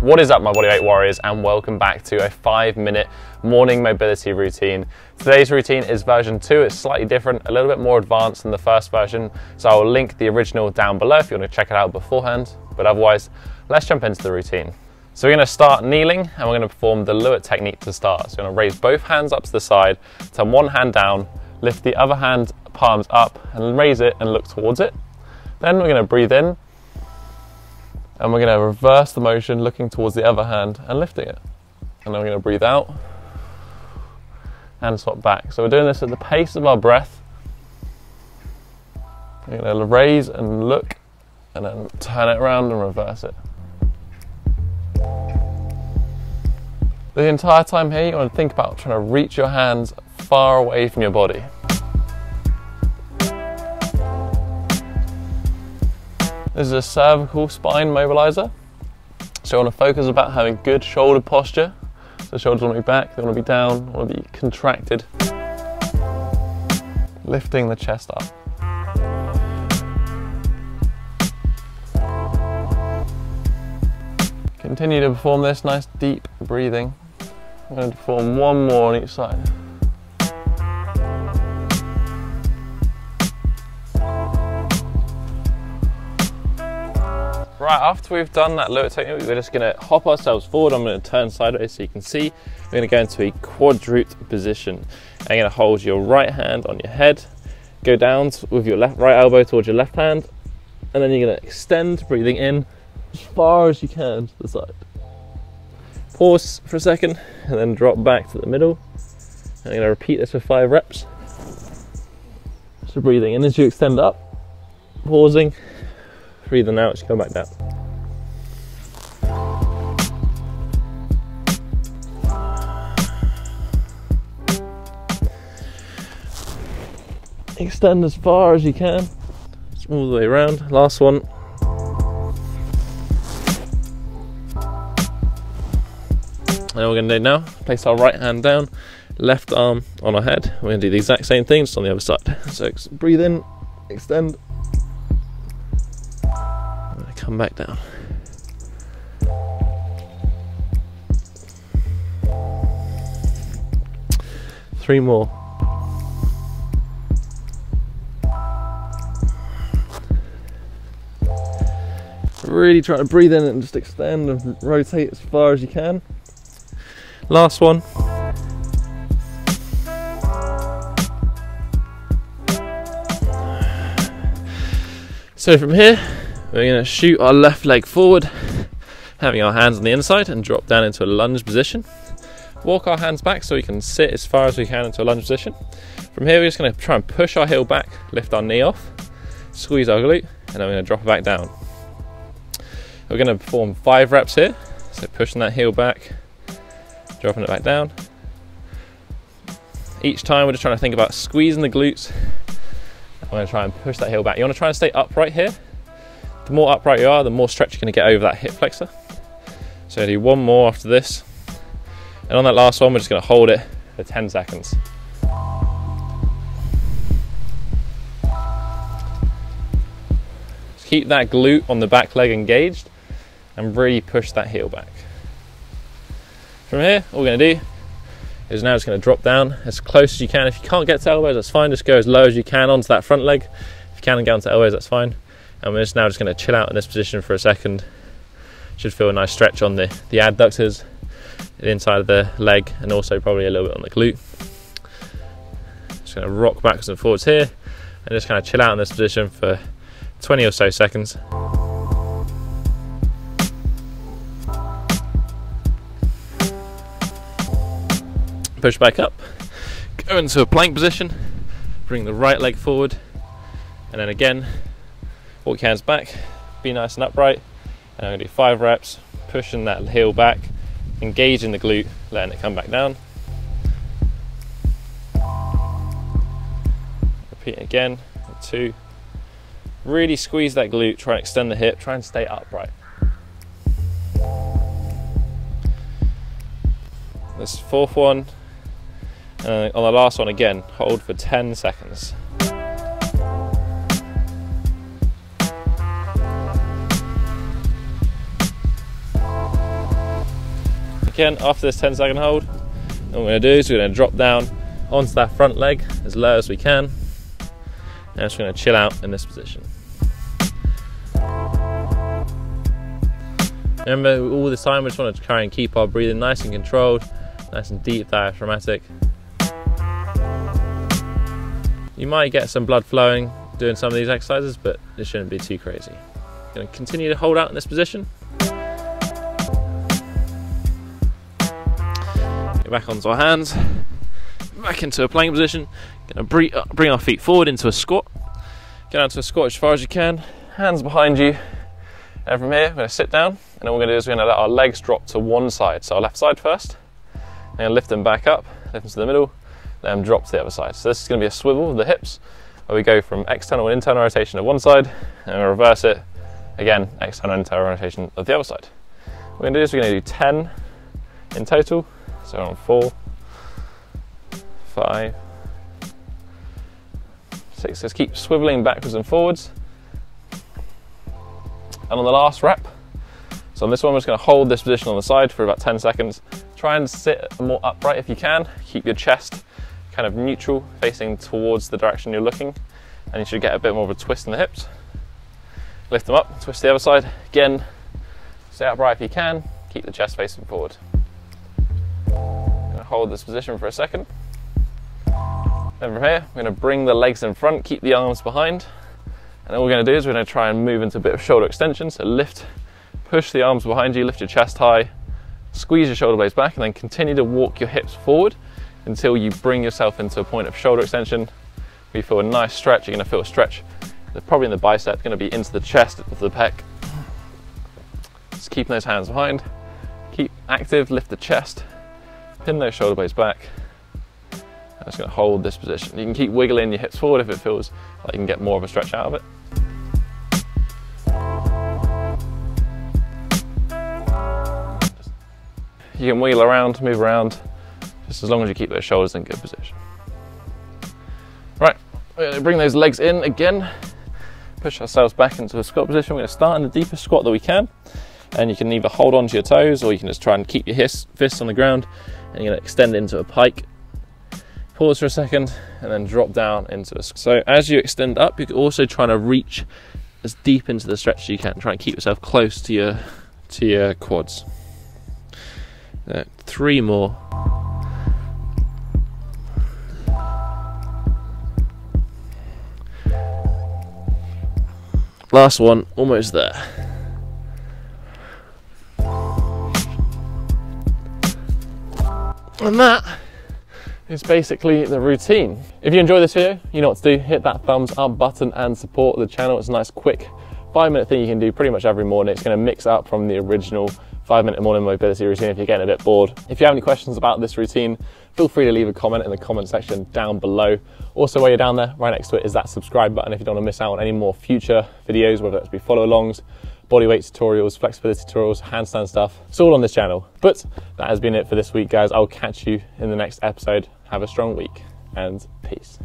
What is up, my bodyweight warriors, and welcome back to a 5-minute morning mobility routine. Today's routine is version 2. It's slightly different, a little bit more advanced than the first version, so I will link the original down below if you want to check it out beforehand. But otherwise, let's jump into the routine. So we're going to start kneeling, and we're going to perform the Lewitt Technique to start. So we're going to raise both hands up to the side, turn one hand down, lift the other hand palms up, and raise it and look towards it. Then we're going to breathe in, and we're going to reverse the motion, looking towards the other hand and lifting it. And then we're going to breathe out and swap back. So we're doing this at the pace of our breath. We're going to raise and look, and then turn it around and reverse it. The entire time here, you want to think about trying to reach your hands far away from your body. This is a cervical spine mobilizer. So you want to focus about having good shoulder posture. So shoulders want to be back, they want to be down, they want to be contracted. Lifting the chest up. Continue to perform this nice deep breathing. I'm going to perform one more on each side. Right, after we've done that Lewitt technique, we're just going to hop ourselves forward. I'm going to turn sideways so you can see. We're going to go into a quadruped position. And you're going to hold your right hand on your head, go down with your right elbow towards your left hand, and then you're going to extend, breathing in as far as you can to the side. Pause for a second, and then drop back to the middle. And you're going to repeat this for 5 reps. So breathing in as you extend up, pausing, breathing out as you come back down. Extend as far as you can, all the way around. Last one. And what we're going to do now, place our right hand down, left arm on our head. We're going to do the exact same thing, just on the other side. So breathe in, extend, come back down. Three more. Really try to breathe in and just extend and rotate as far as you can. Last one. So from here, we're going to shoot our left leg forward, having our hands on the inside, and drop down into a lunge position. Walk our hands back so we can sit as far as we can into a lunge position. From here, we're just going to try and push our heel back, lift our knee off, squeeze our glute, and then we're going to drop it back down. We're going to perform 5 reps here, so pushing that heel back, dropping it back down. Each time we're just trying to think about squeezing the glutes. I'm going to try and push that heel back. You want to try and stay upright here. The more upright you are, the more stretch you're going to get over that hip flexor. So do one more after this. And on that last one, we're just going to hold it for 10 seconds. Just keep that glute on the back leg engaged and really push that heel back. From here, all we're going to do is now just going to drop down as close as you can. If you can't get to elbows, that's fine. Just go as low as you can onto that front leg. If you can get onto elbows, that's fine. And we're now just going to chill out in this position for a second. Should feel a nice stretch on the adductors, the inside of the leg, and also probably a little bit on the glute. Just going to rock backwards and forwards here, and just kind of chill out in this position for 20 or so seconds. Push back up, go into a plank position, bring the right leg forward, and then again, walk your hands back, be nice and upright, and I'm going to do 5 reps, pushing that heel back, engaging the glute, letting it come back down. Repeat again, 2. Really squeeze that glute, try and extend the hip, try and stay upright. This 4th one, and on the last one again, hold for 10 seconds. again, after this 10-second hold, what we're going to do is we're going to drop down onto that front leg as low as we can. And just going to chill out in this position. Remember, all this time we just want to try and keep our breathing nice and controlled, nice and deep diaphragmatic. You might get some blood flowing doing some of these exercises, but it shouldn't be too crazy. Going to continue to hold out in this position. Get back onto our hands, back into a plank position. Going to bring our feet forward into a squat. Get down to a squat as far as you can, hands behind you. And from here, we're going to sit down, and then what we're going to do is we're going to let our legs drop to one side. So our left side first, and then lift them back up, lift them to the middle, let them drop to the other side. So this is going to be a swivel of the hips, where we go from external and internal rotation of one side, and we reverse it, again, external and internal rotation of the other side. What we're going to do is we're going to do 10 in total. So on 4, 5, 6, just keep swiveling backwards and forwards. And on the last rep, so on this one, we're just going to hold this position on the side for about 10 seconds. Try and sit more upright if you can. Keep your chest kind of neutral, facing towards the direction you're looking, and you should get a bit more of a twist in the hips. Lift them up, twist the other side. Again, stay upright if you can. Keep the chest facing forward. Hold this position for a second. Then from here, we're going to bring the legs in front, keep the arms behind. And all we're going to do is we're going to try and move into a bit of shoulder extension. So lift, push the arms behind you, lift your chest high, squeeze your shoulder blades back, and then continue to walk your hips forward until you bring yourself into a point of shoulder extension. We feel a nice stretch. You're going to feel a stretch probably in the bicep, going to be into the chest of the pec. Just keeping those hands behind. Keep active, lift the chest, pin those shoulder blades back. I'm just going to hold this position. You can keep wiggling your hips forward if it feels like you can get more of a stretch out of it. You can wheel around, move around, just as long as you keep those shoulders in good position. Right, we're going to bring those legs in again, push ourselves back into a squat position. We're going to start in the deepest squat that we can, and you can either hold on to your toes or you can just try and keep your fists on the ground, and you're going to extend into a pike. Pause for a second and then drop down into a squat. So as you extend up, you can also try to reach as deep into the stretch as you can. Try and keep yourself close to your quads. 3 more. Last one, almost there. And that is basically the routine. If you enjoy this video, you know what to do. Hit that thumbs up button and support the channel. It's a nice quick 5-minute thing you can do pretty much every morning. It's going to mix up from the original 5-minute morning mobility routine if you're getting a bit bored. If you have any questions about this routine, feel free to leave a comment in the comment section down below. Also, while you're down there, right next to it is that subscribe button if you don't want to miss out on any more future videos, whether it be follow alongs, bodyweight tutorials, flexibility tutorials, handstand stuff. It's all on this channel. But that has been it for this week, guys. I'll catch you in the next episode. Have a strong week and peace.